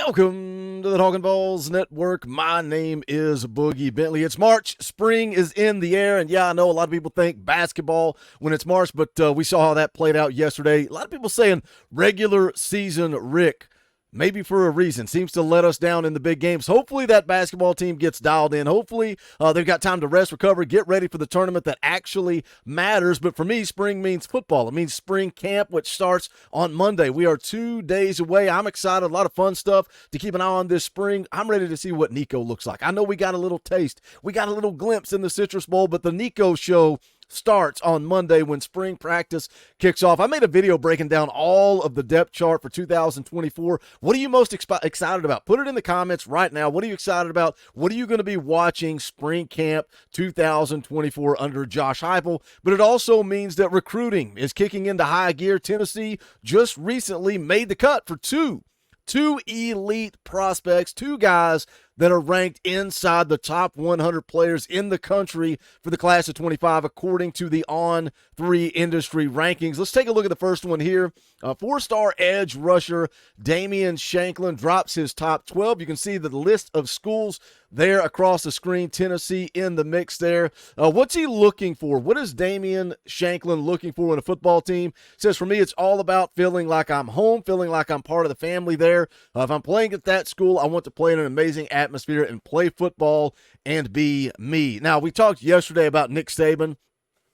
Welcome to the Talkin VAWLS Network. My name is Boogie Bentley. It's March. Spring is in the air. And yeah, I know a lot of people think basketball when it's March, but we saw how that played out yesterday. A lot of people saying regular season Rick, maybe for a reason, seems to let us down in the big games. Hopefully that basketball team gets dialed in. Hopefully they've got time to rest, recover, get ready for the tournament that actually matters. But for me, spring means football. It means spring camp, which starts on Monday. We are 2 days away. I'm excited. A lot of fun stuff to keep an eye on this spring. I'm ready to see what Nico looks like. I know we got a little taste. We got a little glimpse in the Citrus Bowl, but the Nico show starts on Monday when spring practice kicks off. I made a video breaking down all of the depth chart for 2024. What are you most excited about? Put it in the comments right now. What are you excited about? What are you going to be watching spring camp 2024 under Josh Heupel? But it also means that recruiting is kicking into high gear. Tennessee just recently made the cut for two elite prospects, two guys that are ranked inside the top 100 players in the country for the class of 25, according to the On300 industry rankings. Let's take a look at the first one here. Four-star edge rusher Damen Shanklin drops his top 12. You can see the list of schools there across the screen. Tennessee in the mix there. What's he looking for? What is Damen Shanklin looking for in a football team? It says, for me, it's all about feeling like I'm home, feeling like I'm part of the family there. If I'm playing at that school, I want to play in an amazing atmosphere and play football and be me. Now, we talked yesterday about Nick Saban.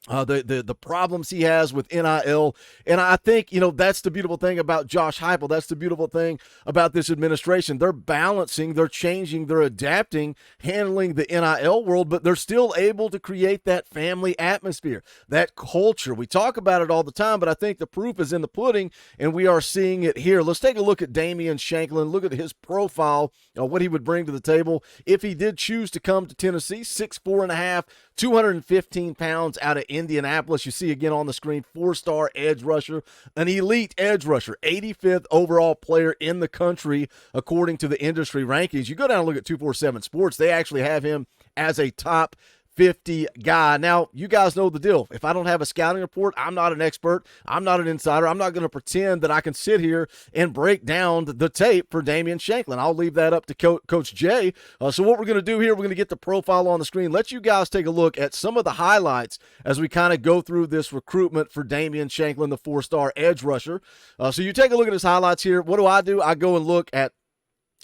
The problems he has with NIL, and I think, that's the beautiful thing about Josh Heupel. That's the beautiful thing about this administration. They're balancing, they're changing, they're adapting, handling the NIL world, but they're still able to create that family atmosphere, that culture. We talk about it all the time, but I think the proof is in the pudding, and we are seeing it here. Let's take a look at Damen Shanklin, look at his profile, what he would bring to the table if he did choose to come to Tennessee. 6'4.5", 215 pounds out of Indianapolis. You see again on the screen, four-star edge rusher, an elite edge rusher, 85th overall player in the country, according to the industry rankings. You go down and look at 247 Sports, they actually have him as a top 50 guy. Now, you guys know the deal. If I don't have a scouting report, I'm not an expert. I'm not an insider. I'm not going to pretend that I can sit here and break down the tape for Damen Shanklin. I'll leave that up to Coach Jay. So what we're going to do here, we're going to get the profile on the screen. Let you guys take a look at some of the highlights as we kind of go through this recruitment for Damen Shanklin, the four-star edge rusher. So you take a look at his highlights here. What do? I go and look at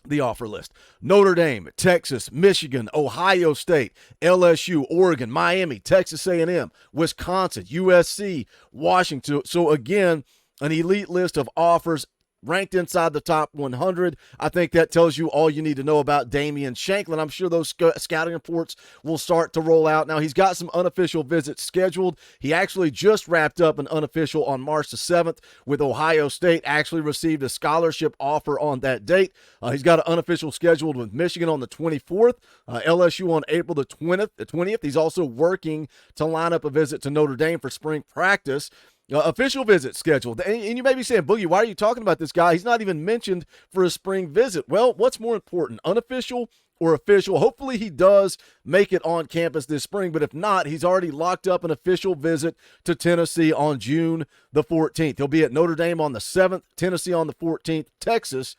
the offer list. Notre Dame, Texas, Michigan, Ohio State, LSU, Oregon, Miami, Texas A&M, Wisconsin, USC, Washington. So again, an elite list of offers ranked inside the top 100. I think that tells you all you need to know about Damen Shanklin. I'm sure those scouting reports will start to roll out. Now, he's got some unofficial visits scheduled. He actually just wrapped up an unofficial on March the 7th with Ohio State, actually received a scholarship offer on that date. He's got an unofficial scheduled with Michigan on the 24th, LSU on April the 20th. He's also working to line up a visit to Notre Dame for spring practice. Official visit scheduled. And you may be saying, Boogie, why are you talking about this guy? He's not even mentioned for a spring visit. Well, what's more important, unofficial or official? Hopefully he does make it on campus this spring, but if not, he's already locked up an official visit to Tennessee on June the 14th. He'll be at Notre Dame on the 7th, Tennessee on the 14th, Texas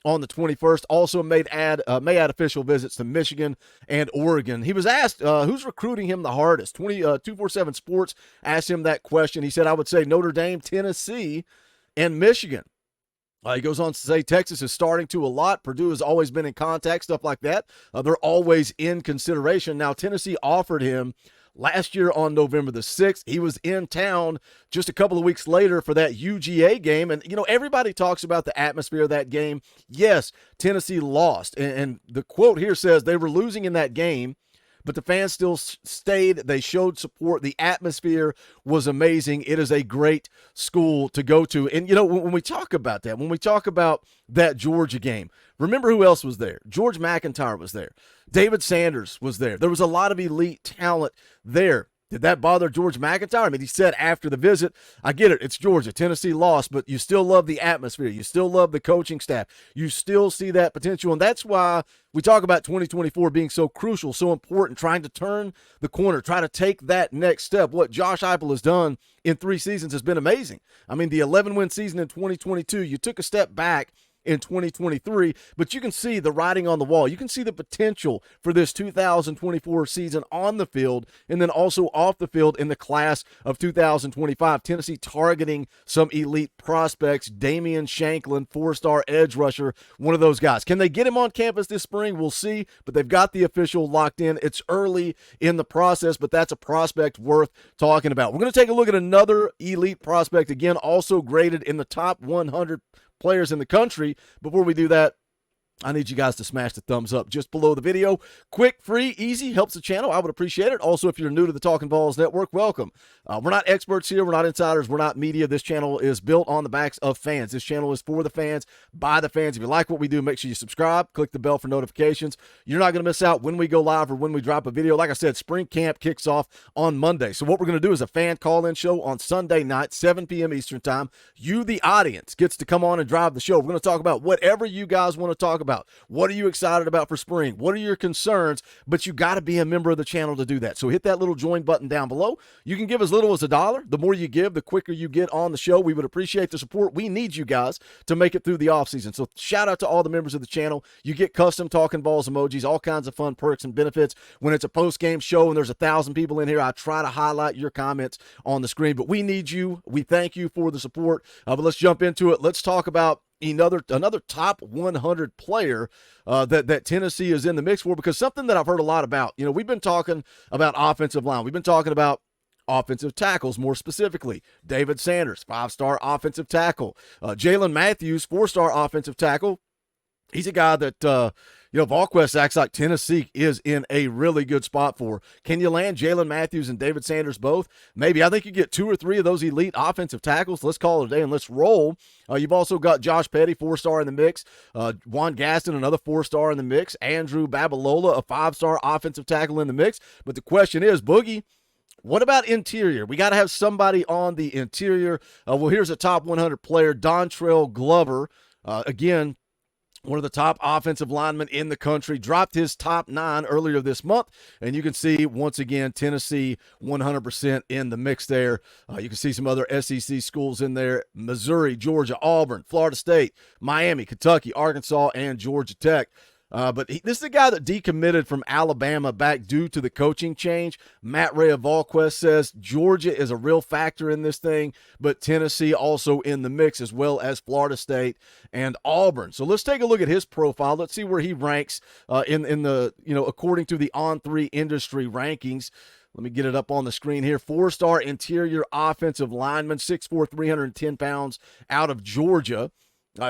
on the 21st. Also may add official visits to Michigan and Oregon. He was asked who's recruiting him the hardest. 247 Sports asked him that question. He said, I would say Notre Dame, Tennessee, and Michigan. He goes on to say Texas is starting to a lot. Purdue has always been in contact, stuff like that. They're always in consideration. Now, Tennessee offered him last year on November the 6th. He was in town just a couple of weeks later for that UGA game. And, everybody talks about the atmosphere of that game. Yes, Tennessee lost. And the quote here says they were losing in that game, but the fans still stayed. They showed support. The atmosphere was amazing. It is a great school to go to. And, when we talk about that, when we talk about that Georgia game, remember who else was there? George McIntyre was there. David Sanders was there. There was a lot of elite talent there. Did that bother George McIntyre? I mean, he said after the visit, I get it, it's Georgia. Tennessee lost, but you still love the atmosphere. You still love the coaching staff. You still see that potential, and that's why we talk about 2024 being so crucial, so important, trying to turn the corner, try to take that next step. What Josh Heupel has done in 3 seasons has been amazing. I mean, the 11-win season in 2022, you took a step back in 2023, but you can see the writing on the wall. You can see the potential for this 2024 season on the field and then also off the field in the class of 2025. Tennessee targeting some elite prospects. Damen Shanklin, 4-star edge rusher, one of those guys. Can they get him on campus this spring? We'll see, but they've got the official locked in. It's early in the process, but that's a prospect worth talking about. We're going to take a look at another elite prospect, again, also graded in the top 100 players in the country. Before we do that, I need you guys to smash the thumbs up just below the video. Quick, free, easy, helps the channel. I would appreciate it. Also, if you're new to the Talkin VAWLS Network, welcome. We're not experts here. We're not insiders. We're not media. This channel is built on the backs of fans. This channel is for the fans, by the fans. If you like what we do, make sure you subscribe. Click the bell for notifications. You're not going to miss out when we go live or when we drop a video. Like I said, spring camp kicks off on Monday. So what we're going to do is a fan call-in show on Sunday night, 7 p.m. Eastern time. You, the audience, gets to come on and drive the show. We're going to talk about whatever you guys want to talk about. What are you excited about for spring? What are your concerns? But you got to be a member of the channel to do that. So hit that little join button down below. You can give as little as $1. The more you give, the quicker you get on the show. We would appreciate the support. We need you guys to make it through the off season. So shout out to all the members of the channel. You get custom Talkin VAWLS emojis, all kinds of fun perks and benefits. When it's a post-game show and there's 1,000 people in here, I try to highlight your comments on the screen. But we need you. We thank you for the support. But let's jump into it. Let's talk about another top 100 player that Tennessee is in the mix for, because something that I've heard a lot about, we've been talking about offensive line. We've been talking about offensive tackles, more specifically. David Sanders, 5-star offensive tackle. Jalen Matthews, 4-star offensive tackle. He's a guy that, VolQuest acts like Tennessee is in a really good spot for. Can you land Jalen Matthews and David Sanders both? Maybe. I think you get 2 or 3 of those elite offensive tackles. Let's call it a day and let's roll. You've also got Josh Petty, 4-star in the mix. Juan Gaston, another 4-star in the mix. Andrew Babalola, a 5-star offensive tackle in the mix. But the question is, Boogie, what about interior? We got to have somebody on the interior. Well, here's a top 100 player, Dontrell Glover. Again, one of the top offensive linemen in the country, dropped his top 9 earlier this month. And you can see, once again, Tennessee 100% in the mix there. You can see some other SEC schools in there: Missouri, Georgia, Auburn, Florida State, Miami, Kentucky, Arkansas, and Georgia Tech. But this is the guy that decommitted from Alabama back due to the coaching change. Matt Ray of VolQuest says Georgia is a real factor in this thing, but Tennessee also in the mix, as well as Florida State and Auburn. So let's take a look at his profile. Let's see where he ranks in the, according to the On3 industry rankings. Let me get it up on the screen here. 4-star interior offensive lineman, 6'4", 310 pounds, out of Georgia.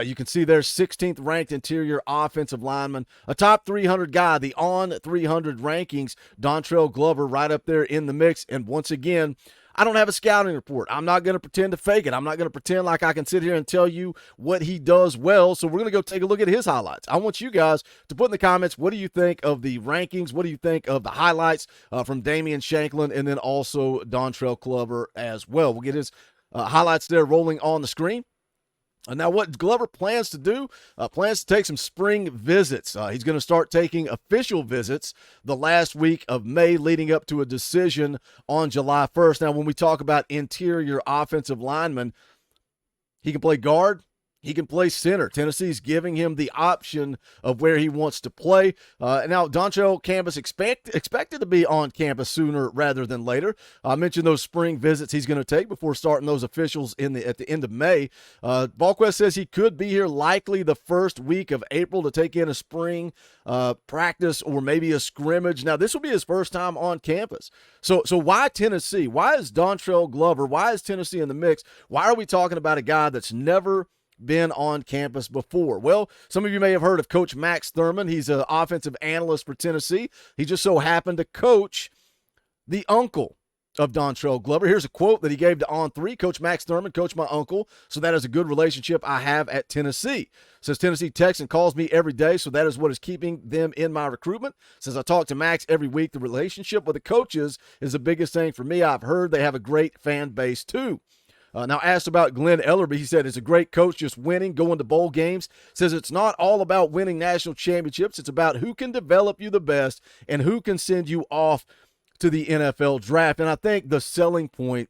You can see there's 16th ranked interior offensive lineman, a top 300 guy, the On300 rankings. Dontrell Glover right up there in the mix. And once again, I don't have a scouting report. I'm not going to pretend to fake it. I'm not going to pretend like I can sit here and tell you what he does well. So we're going to go take a look at his highlights. I want you guys to put in the comments, what do you think of the rankings? What do you think of the highlights from Damen Shanklin and then also Dontrell Glover as well? We'll get his highlights there rolling on the screen. Now, what Glover plans to do, plans to take some spring visits. He's going to start taking official visits the last week of May, leading up to a decision on July 1st. Now, when we talk about interior offensive linemen, he can play guard. He can play center. Tennessee's giving him the option of where he wants to play. Now, Dontrell campus expected to be on campus sooner rather than later. I mentioned those spring visits he's going to take before starting those officials at the end of May. VolQuest says he could be here likely the first week of April to take in a spring practice or maybe a scrimmage. Now, this will be his first time on campus. So why Tennessee? Why is Dontrell Glover? Why is Tennessee in the mix? Why are we talking about a guy that's never been on campus before? Well, some of you may have heard of Coach Max Thurman. He's an offensive analyst for Tennessee. He just so happened to coach the uncle of Dontrell Glover. Here's a quote that he gave to On3. Coach Max Thurman, coach my uncle, so that is a good relationship I have at Tennessee. Says Tennessee texts and calls me every day, so that is what is keeping them in my recruitment. Says I talk to Max every week. The relationship with the coaches is the biggest thing for me. I've heard they have a great fan base too. Now, asked about Glenn Ellerby, he said, it's a great coach, just winning, going to bowl games. Says it's not all about winning national championships. It's about who can develop you the best and who can send you off to the NFL draft. And I think the selling point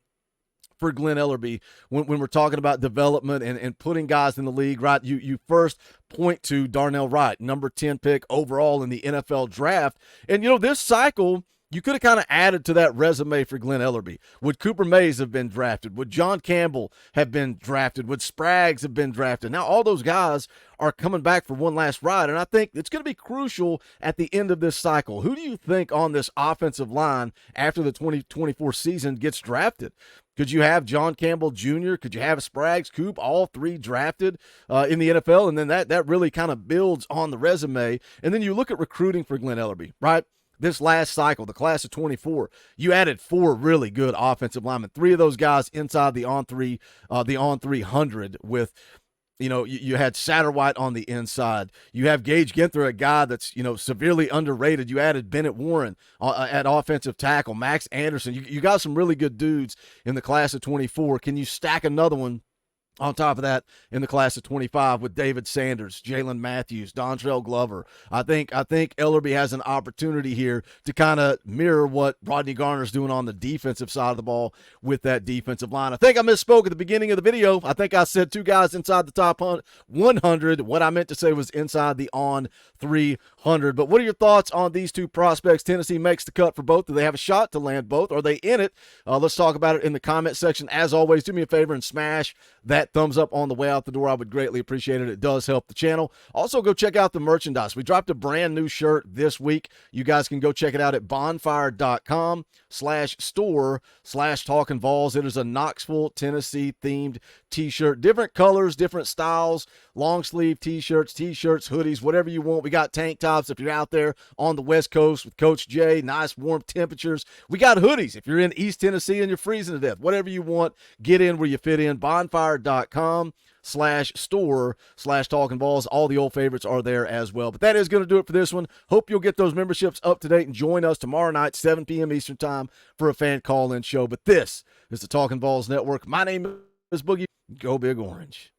for Glenn Ellerbe when we're talking about development and putting guys in the league, right? You first point to Darnell Wright, number 10 pick overall in the NFL draft. And, this cycle, you could have kind of added to that resume for Glenn Ellerbe. Would Cooper Mays have been drafted? Would John Campbell have been drafted? Would Spraggs have been drafted? Now, all those guys are coming back for one last ride, and I think it's going to be crucial at the end of this cycle. Who do you think on this offensive line after the 2024 season gets drafted? Could you have John Campbell Jr.? Could you have Spraggs, Coop, all three drafted in the NFL? And then that really kind of builds on the resume. And then you look at recruiting for Glenn Ellerbe, right? This last cycle, the class of 24, you added 4 really good offensive linemen. 3 of those guys inside the On300 with, you had Satterwhite on the inside. You have Gage Ginther, a guy that's, severely underrated. You added Bennett Warren at offensive tackle, Max Anderson. You got some really good dudes in the class of 24. Can you stack another one on top of that in the class of 25 with David Sanders, Jalen Matthews, Dontrell Glover? I think Ellerbe has an opportunity here to kind of mirror what Rodney Garner's doing on the defensive side of the ball with that defensive line. I think I misspoke at the beginning of the video. I think I said 2 guys inside the top 100. What I meant to say was inside the On 300. But what are your thoughts on these 2 prospects? Tennessee makes the cut for both. Do they have a shot to land both? Are they in it? Let's talk about it in the comment section. As always, do me a favor and smash that thumbs up on the way out the door. I would greatly appreciate it. It does help the channel. Also, go check out the merchandise. We dropped a brand new shirt this week. You guys can go check it out at bonfire.com/store/Talkin VAWLS. It is a Knoxville, Tennessee themed t-shirt. Different colors, different styles, long sleeve t-shirts, hoodies, whatever you want. We got tank tops if you're out there on the West Coast with Coach Jay. Nice warm temperatures. We got hoodies if you're in East Tennessee and you're freezing to death. Whatever you want, get in where you fit in. Bonfire.com/store/Talkin VAWLS. All the old favorites are there as well. But that is going to do it for this one. Hope you'll get those memberships up to date and join us tomorrow night, 7 p.m. Eastern time for a fan call-in show. But this is the Talkin VAWLS Network. My name is Boogie. Go Big Orange.